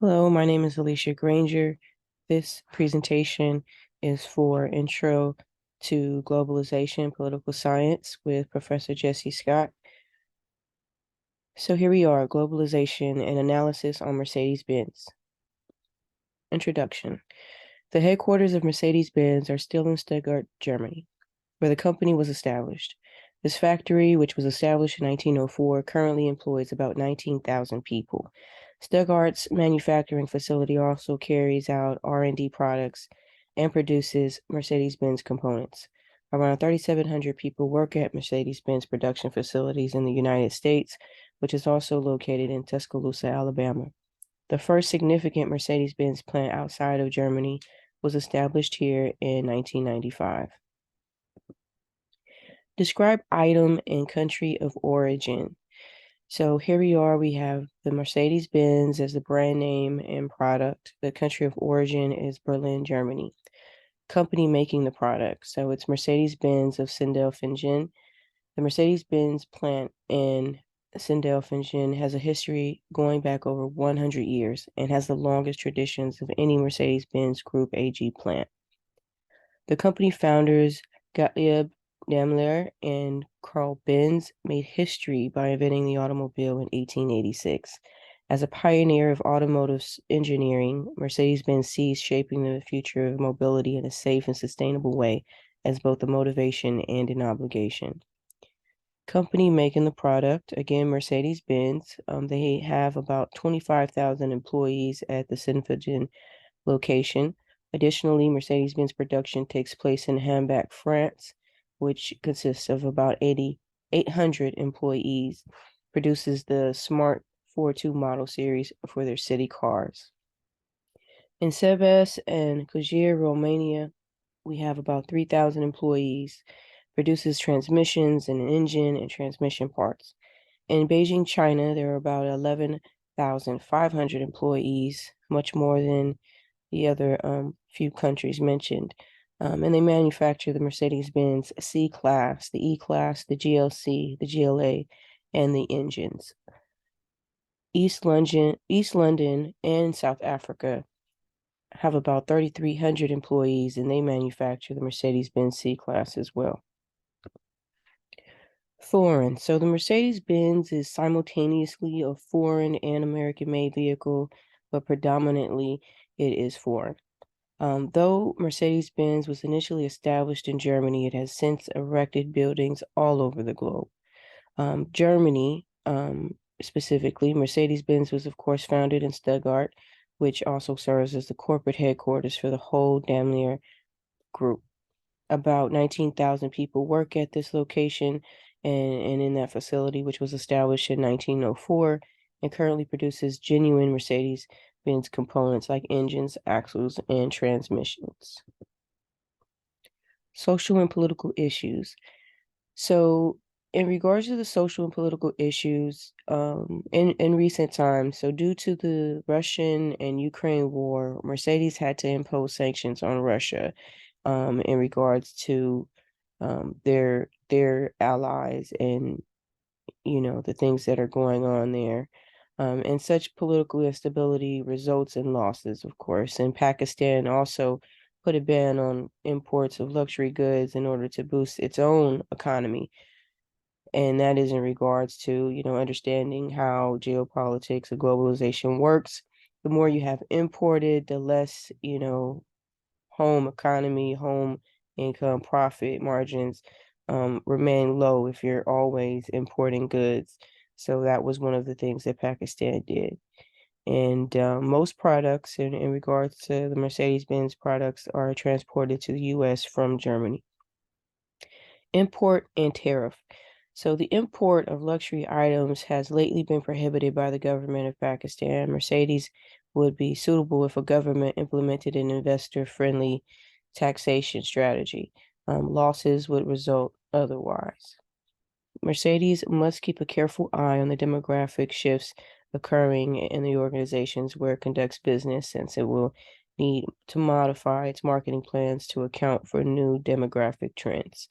Hello, my name is Alicia Granger. This presentation is for Intro to Globalization Political Science with Professor Jesse Scott. So here we are, Globalization and Analysis on Mercedes-Benz. Introduction. The headquarters of Mercedes-Benz are still in Stuttgart, Germany, where the company was established. This factory, which was established in 1904, currently employs about 19,000 people. Stuttgart's manufacturing facility also carries out R&D products and produces Mercedes-Benz components. Around 3,700 people work at Mercedes-Benz production facilities in the United States, which is also located in Tuscaloosa, Alabama. The first significant Mercedes-Benz plant outside of Germany was established here in 1995. Describe item and country of origin. So here we are, we have the Mercedes-Benz as the brand name and product. The country of origin is Berlin, Germany. Company making the product. So it's Mercedes-Benz of Sindelfingen. The Mercedes-Benz plant in Sindelfingen has a history going back over 100 years and has the longest traditions of any Mercedes-Benz Group AG plant. The company founders, Gottlieb Daimler and Carl Benz, made history by inventing the automobile in 1886. As a pioneer of automotive engineering, Mercedes-Benz sees shaping the future of mobility in a safe and sustainable way as both a motivation and an obligation. Company making the product, again, Mercedes-Benz. They have about 25,000 employees at the Sindelfingen location. Additionally, Mercedes-Benz production takes place in Hambach, France, which consists of about 800 employees, produces the Smart 42 model series for their city cars. In Sebeș and Granger, Romania, we have about 3,000 employees, produces transmissions and engine and transmission parts. In Beijing, China, there are about 11,500 employees, much more than the other few countries mentioned. And they manufacture the Mercedes-Benz C-Class, the E-Class, the GLC, the GLA, and the engines. East London and South Africa have about 3,300 employees, and they manufacture the Mercedes-Benz C-Class as well. Foreign. So the Mercedes-Benz is simultaneously a foreign and American-made vehicle, but predominantly it is foreign. Though Mercedes-Benz was initially established in Germany, it has since erected buildings all over the globe. Germany, specifically, Mercedes-Benz was, of course, founded in Stuttgart, which also serves as the corporate headquarters for the whole Daimler Group. About 19,000 people work at this location and in that facility, which was established in 1904 and currently produces genuine Mercedes-Benz components like engines, axles, and transmissions. Social and political issues. So in regards to the social and political issues in recent times, so due to the Russian and Ukraine war, Mercedes had to impose sanctions on Russia in regards to their allies and the things that are going on there. And such political instability results in losses, of course. And Pakistan also put a ban on imports of luxury goods in order to boost its own economy. And that is in regards to, understanding how geopolitics and globalization works. The more you have imported, the less, home economy, home income, profit margins remain low if you're always importing goods. So that was one of the things that Pakistan did. And most products in regards to the Mercedes-Benz products are transported to the U.S. from Germany. Import and tariff. So the import of luxury items has lately been prohibited by the government of Pakistan. Mercedes would be suitable if a government implemented an investor-friendly taxation strategy. Losses would result otherwise. Mercedes must keep a careful eye on the demographic shifts occurring in the organizations where it conducts business, since it will need to modify its marketing plans to account for new demographic trends.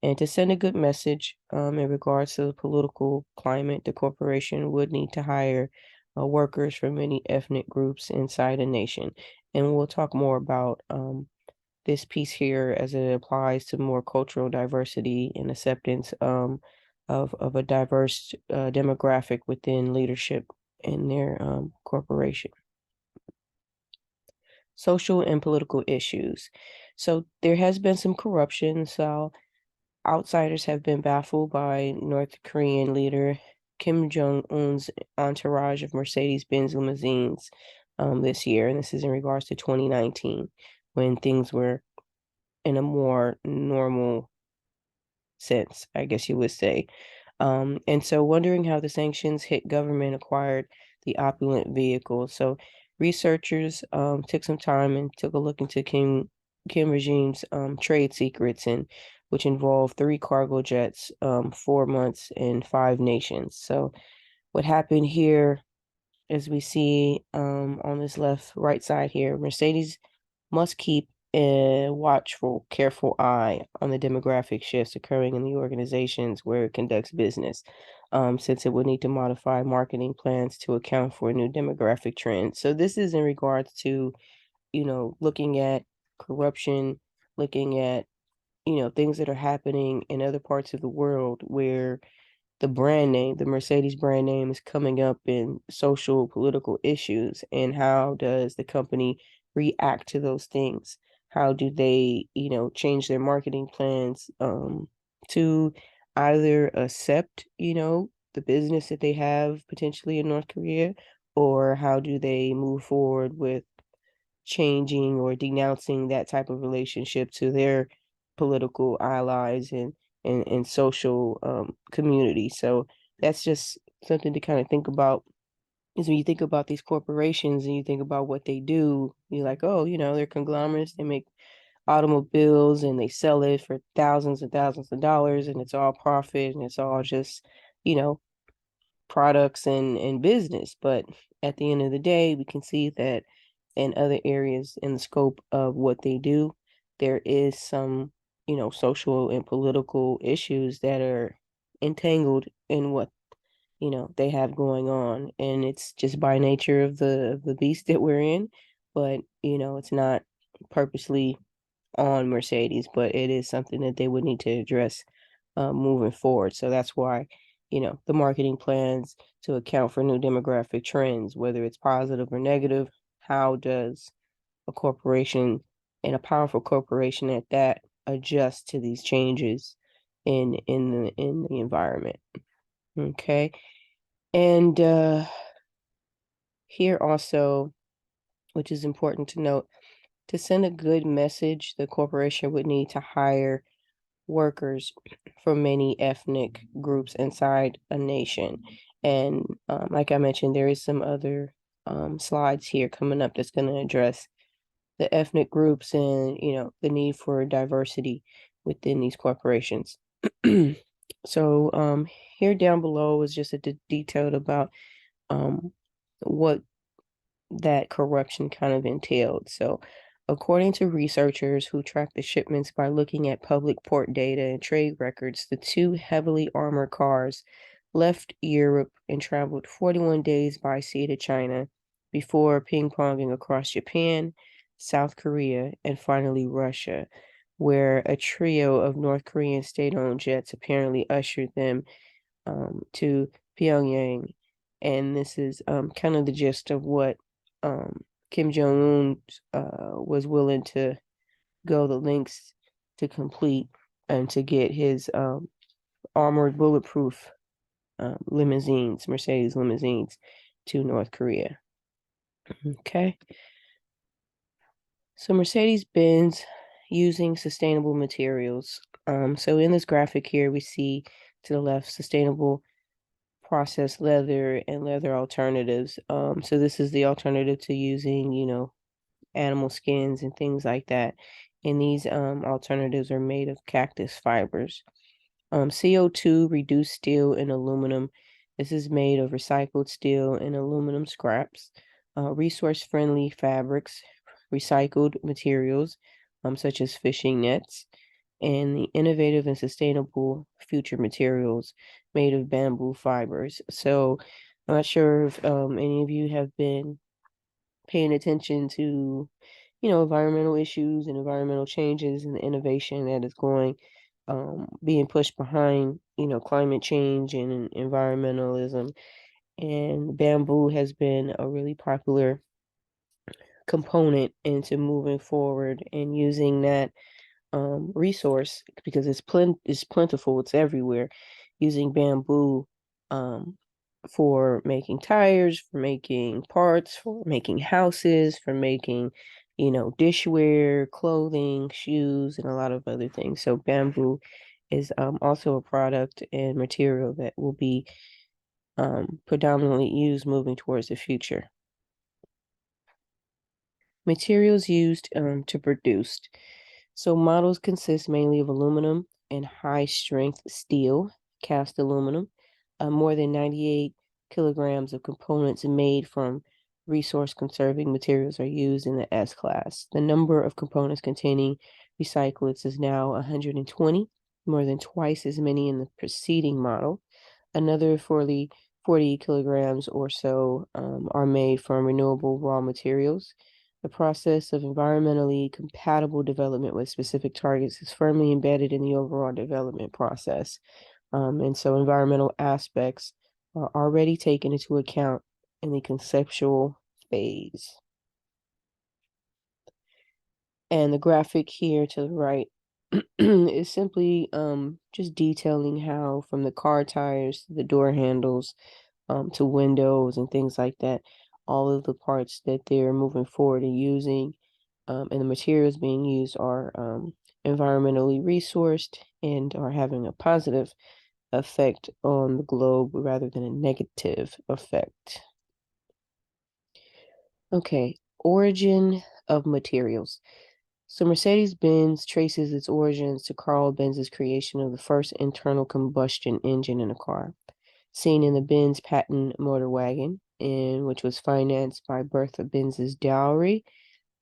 And to send a good message in regards to the political climate, the corporation would need to hire workers from many ethnic groups inside a nation. And we'll talk more about this piece here as it applies to more cultural diversity and acceptance of a diverse demographic within leadership in their corporation. Social and political issues. So there has been some corruption. So outsiders have been baffled by North Korean leader Kim Jong-un's entourage of Mercedes-Benz limousines this year. And this is in regards to 2019, when things were in a more normal sense, I guess you would say. And so wondering how the sanctions hit government acquired the opulent vehicle. So researchers took some time and took a look into Kim regime's trade secrets, and which involved 3 cargo jets, 4 months, and 5 nations. So what happened here, as we see on this right side here, Mercedes must keep a watchful, careful eye on the demographic shifts occurring in the organizations where it conducts business, since it would need to modify marketing plans to account for new demographic trends. So this is in regards to, looking at corruption, looking at, things that are happening in other parts of the world where the brand name, the Mercedes brand name, is coming up in social, political issues. And how does the company react to those things? How do they, change their marketing plans to either accept, the business that they have potentially in North Korea, or how do they move forward with changing or denouncing that type of relationship to their political allies and social community. So that's just something to kind of think about. Is when you think about these corporations and you think about what they do, you're like, oh, they're conglomerates. They make automobiles and they sell it for thousands and thousands of dollars, and it's all profit and it's all just, you know, products and business. But at the end of the day, we can see that in other areas in the scope of what they do, there is some, social and political issues that are entangled in what, they have going on. And it's just by nature of the beast that we're in. But, it's not purposely on Mercedes, but it is something that they would need to address moving forward. So that's why, the marketing plans to account for new demographic trends, whether it's positive or negative. How does a corporation, and a powerful corporation at that, adjust to these changes in the environment? Okay. And here also, which is important to note, to send a good message, the corporation would need to hire workers from many ethnic groups inside a nation. And like I mentioned, there is some other slides here coming up that's going to address the ethnic groups and, the need for diversity within these corporations. So here down below is just a detailed about what that corruption kind of entailed. So, according to researchers who track the shipments by looking at public port data and trade records, the 2 heavily armored cars left Europe and traveled 41 days by sea to China before ping-ponging across Japan, South Korea, and finally Russia, where a trio of North Korean state-owned jets apparently ushered them to Pyongyang. And this is kind of the gist of what Kim Jong-un was willing to go the lengths to complete and to get his armored bulletproof limousines, Mercedes limousines, to North Korea. Okay. So Mercedes-Benz using sustainable materials. So in this graphic here, we see to the left sustainable processed leather and leather alternatives. So this is the alternative to using, animal skins and things like that. And these alternatives are made of cactus fibers. CO2 reduced steel and aluminum. This is made of recycled steel and aluminum scraps. Resource-friendly fabrics, recycled materials, such as fishing nets, and the innovative and sustainable future materials made of bamboo fibers. So I'm not sure if any of you have been paying attention to, environmental issues and environmental changes and the innovation that is being pushed behind, climate change and environmentalism. And bamboo has been a really popular component into moving forward and using that resource because it's plentiful, it's everywhere, using bamboo um, for making tires, for making parts, for making houses, for making, dishware, clothing, shoes, and a lot of other things. So bamboo is also a product and material that will be predominantly used moving towards the future. Materials used to produce. So models consist mainly of aluminum and high-strength steel, cast aluminum. More than 98 kilograms of components made from resource-conserving materials are used in the S class. The number of components containing recyclates is now 120, more than twice as many in the preceding model. Another 40 kilograms or so are made from renewable raw materials. The process of environmentally compatible development with specific targets is firmly embedded in the overall development process. And so environmental aspects are already taken into account in the conceptual phase. And the graphic here to the right is simply just detailing how from the car tires to the door handles to windows and things like that, all of the parts that they're moving forward and using and the materials being used are environmentally resourced and are having a positive effect on the globe rather than a negative effect. Okay, origin of materials. So Mercedes-Benz traces its origins to Carl Benz's creation of the first internal combustion engine in a car, seen in the Benz patent motor wagon, which was financed by Bertha Benz's dowry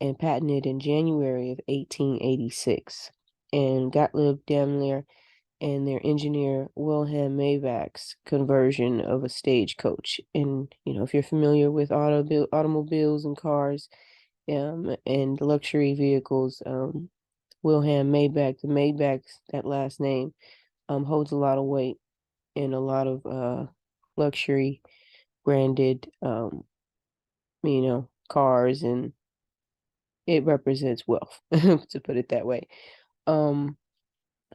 and patented in January of 1886. And Gottlieb Daimler and their engineer Wilhelm Maybach's conversion of a stagecoach. And if you're familiar with automobiles and cars and luxury vehicles, Wilhelm Maybach, the Maybach's that last name, holds a lot of weight in a lot of luxury branded cars, and it represents wealth, to put it that way. Um,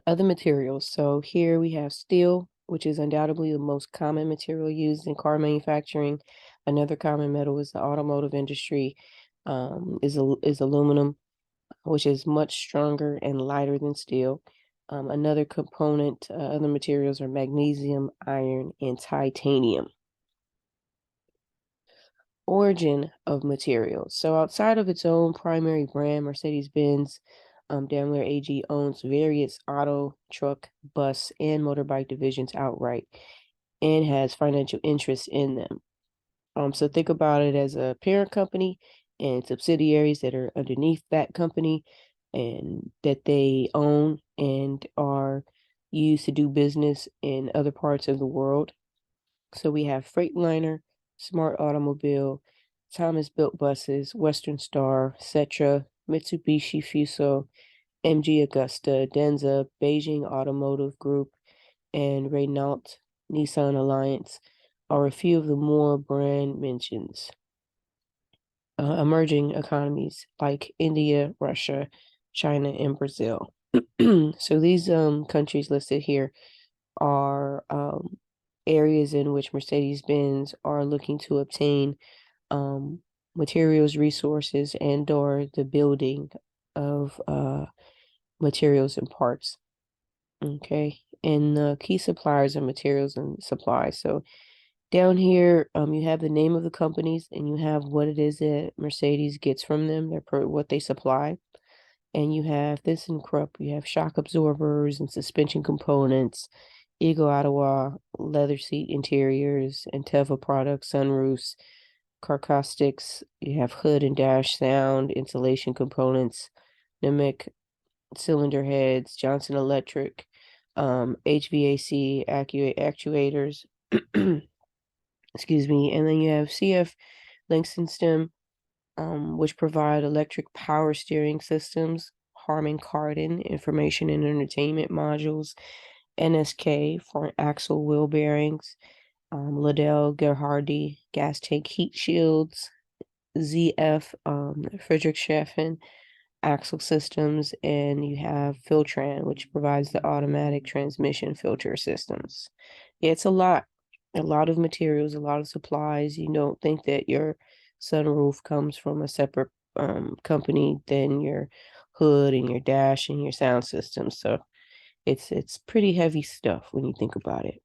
Other materials. So here we have steel, which is undoubtedly the most common material used in car manufacturing. Another common metal is the automotive industry, is aluminum, which is much stronger and lighter than steel. Another component, other materials are magnesium, iron, and titanium. Origin of materials. So outside of its own primary brand, Mercedes-Benz Daimler AG owns various auto, truck, bus, and motorbike divisions outright and has financial interests in them. So think about it as a parent company and subsidiaries that are underneath that company and that they own and are used to do business in other parts of the world. So we have Freightliner, Smart Automobile, Thomas Built Buses, Western Star, Setra, Mitsubishi Fuso, MG Augusta, Denza, Beijing Automotive Group, and Renault Nissan Alliance are a few of the more brand mentions. Emerging economies like India, Russia, China, and Brazil. So these countries listed here are areas in which Mercedes-Benz are looking to obtain materials, resources, and or the building of materials and parts. Okay, and the key suppliers of materials and supplies. So down here, you have the name of the companies and you have what it is that Mercedes gets from them, what they supply. And you have ThyssenKrupp, you have shock absorbers and suspension components, Eagle Ottawa, leather seat interiors, and Teva products, sunroofs, Carcaustics, you have hood and dash sound, insulation components, Nemec cylinder heads, Johnson Electric, HVAC actuators, excuse me, and then you have CF Linksystem, which provide electric power steering systems, Harman Kardon information and entertainment modules, NSK for axle wheel bearings, Liddell Gerhardi gas tank heat shields, ZF Friedrichshafen axle systems, and you have Filtran, which provides the automatic transmission filter systems. Yeah, it's a lot of materials, a lot of supplies. You don't think that your sunroof comes from a separate company than your hood and your dash and your sound system. So it's pretty heavy stuff when you think about it.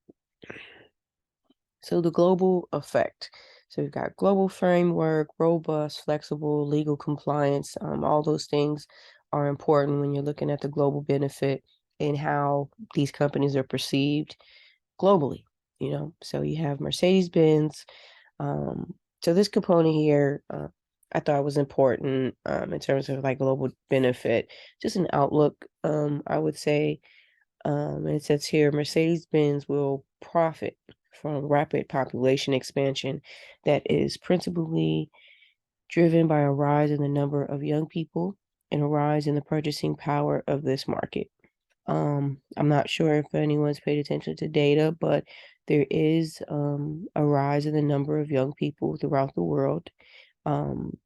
So the global effect. So you've got global framework, robust, flexible, legal compliance. All those things are important when you're looking at the global benefit and how these companies are perceived globally. So you have Mercedes-Benz. So this component here, I thought was important in terms of like global benefit, just an outlook. I would say and it says here Mercedes-Benz will profit from rapid population expansion that is principally driven by a rise in the number of young people and a rise in the purchasing power of this market. I'm not sure if anyone's paid attention to data, but there is a rise in the number of young people throughout the world. Um,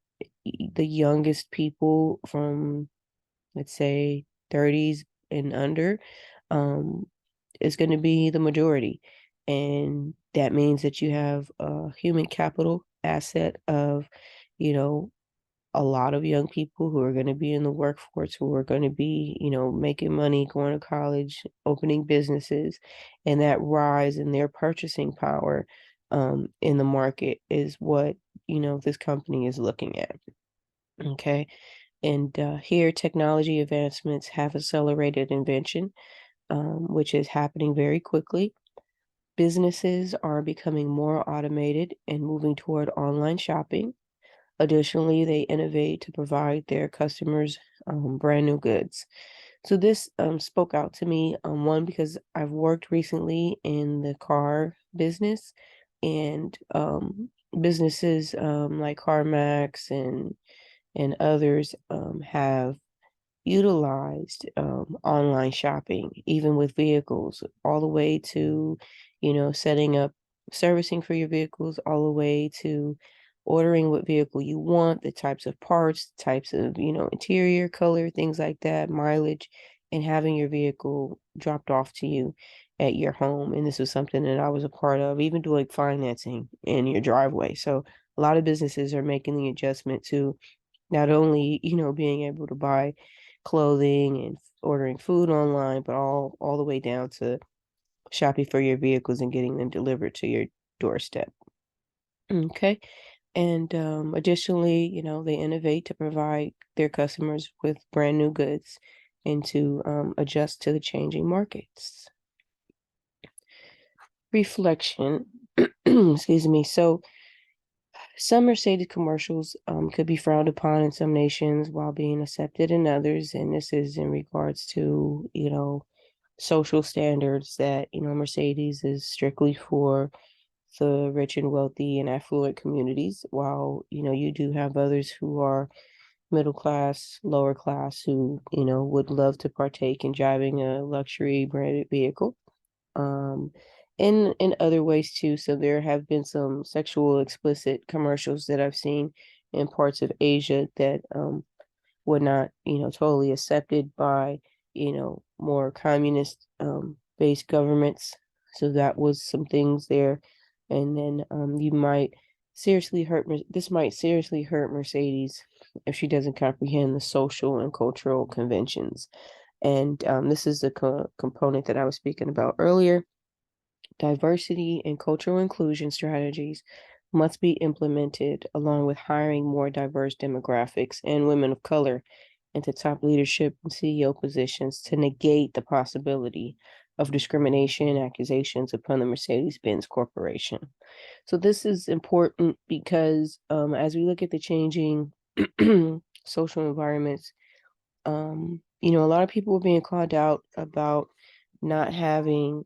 the youngest people from, let's say, 30s and under, um, is going to be the majority. And that means that you have a human capital asset of, you know, a lot of young people who are going to be in the workforce, who are going to be, making money, going to college, opening businesses, and that rise in their purchasing power in the market is what, this company is looking at. Okay. And here, technology advancements have accelerated invention, which is happening very quickly. Businesses are becoming more automated and moving toward online shopping. Additionally, they innovate to provide their customers brand new goods. So this spoke out to me, one, because I've worked recently in the car business, and businesses like CarMax and others have utilized online shopping, even with vehicles, all the way to, setting up servicing for your vehicles, all the way to ordering what vehicle you want, the types of parts, types of, interior color, things like that, mileage, and having your vehicle dropped off to you at your home. And this was something that I was a part of, even doing financing in your driveway. So a lot of businesses are making the adjustment to not only, being able to buy clothing and ordering food online, but all the way down to shopping for your vehicles and getting them delivered to your doorstep. Okay. And additionally, they innovate to provide their customers with brand new goods and to adjust to the changing markets. Reflection. Excuse me. So some Mercedes commercials could be frowned upon in some nations while being accepted in others. And this is in regards to, social standards that, Mercedes is strictly for the rich and wealthy and affluent communities, while, you do have others who are middle class, lower class, who, would love to partake in driving a luxury branded vehicle. Um, in other ways too. So there have been some sexual explicit commercials that I've seen in parts of Asia that were not, totally accepted by, more communist based governments. So that was some things there. And then you might seriously hurt, this might seriously hurt Mercedes if she doesn't comprehend the social and cultural conventions. And this is the component that I was speaking about earlier. Diversity and cultural inclusion strategies must be implemented along with hiring more diverse demographics and women of color into top leadership and CEO positions to negate the possibility of discrimination and accusations upon the Mercedes-Benz Corporation. So this is important because as we look at the changing social environments, a lot of people are being called out about not having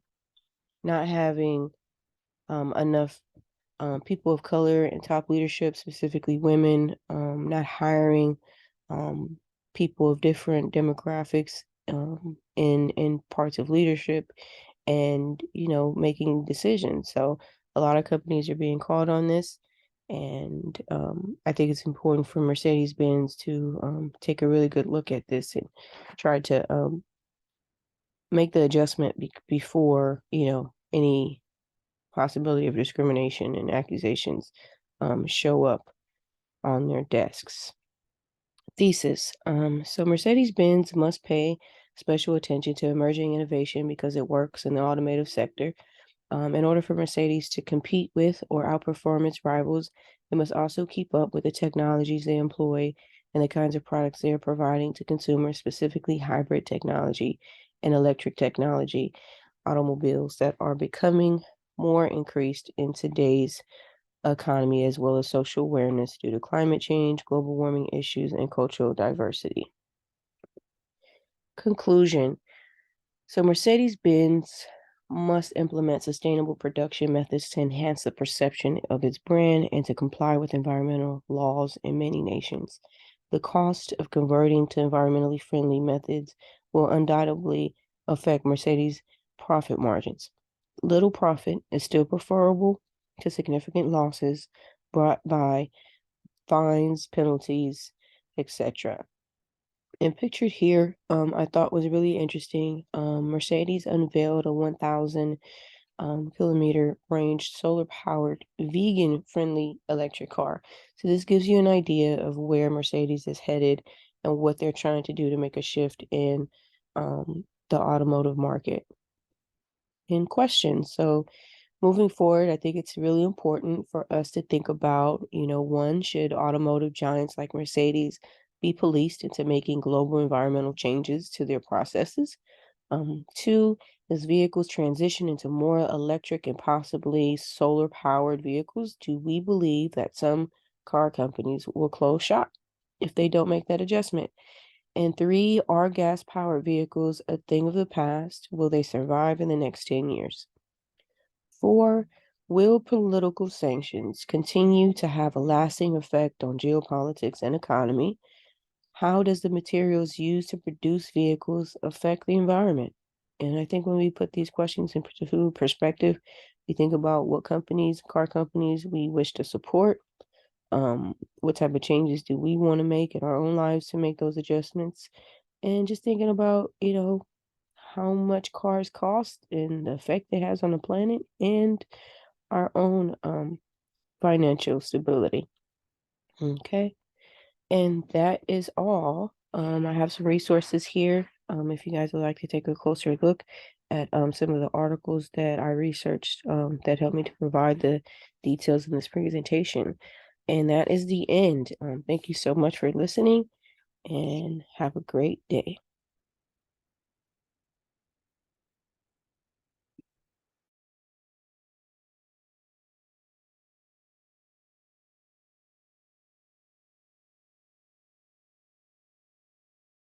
enough people of color in top leadership, specifically women, not hiring people of different demographics in parts of leadership, and making decisions. So a lot of companies are being called on this, and I think it's important for Mercedes-Benz to take a really good look at this and try to make the adjustment before any possibility of discrimination and accusations show up on their desks. Thesis. So Mercedes-Benz must pay special attention to emerging innovation because it works in the automotive sector. In order for Mercedes to compete with or outperform its rivals, it must also keep up with the technologies they employ and the kinds of products they are providing to consumers, specifically hybrid technology and electric technology automobiles that are becoming more increased in today's economy, as well as social awareness due to climate change, global warming issues, and cultural diversity. Conclusion. So Mercedes-Benz must implement sustainable production methods to enhance the perception of its brand and to comply with environmental laws in many nations. The cost of converting to environmentally friendly methods will undoubtedly affect Mercedes' profit margins. Little profit is still preferable to significant losses brought by fines, penalties, etc. And pictured here, I thought was really interesting. Mercedes unveiled a 1,000 kilometer range solar powered vegan friendly electric car. So this gives you an idea of where Mercedes is headed and what they're trying to do to make a shift in the automotive market. In question. So moving forward, I think it's really important for us to think about, one, should automotive giants like Mercedes be policed into making global environmental changes to their processes? Two, as vehicles transition into more electric and possibly solar powered vehicles, do we believe that some car companies will close shop if they don't make that adjustment? And three, are gas powered vehicles a thing of the past? Will they survive in the next 10 years? Four, will political sanctions continue to have a lasting effect on geopolitics and economy? How does the materials used to produce vehicles affect the environment? And I think when we put these questions into perspective, we think about what car companies we wish to support, what type of changes do we want to make in our own lives to make those adjustments, and just thinking about, how much cars cost and the effect it has on the planet and our own financial stability. Okay. And that is all. I have some resources here. If you guys would like to take a closer look at some of the articles that I researched that helped me to provide the details in this presentation. And that is the end. Thank you so much for listening and have a great day.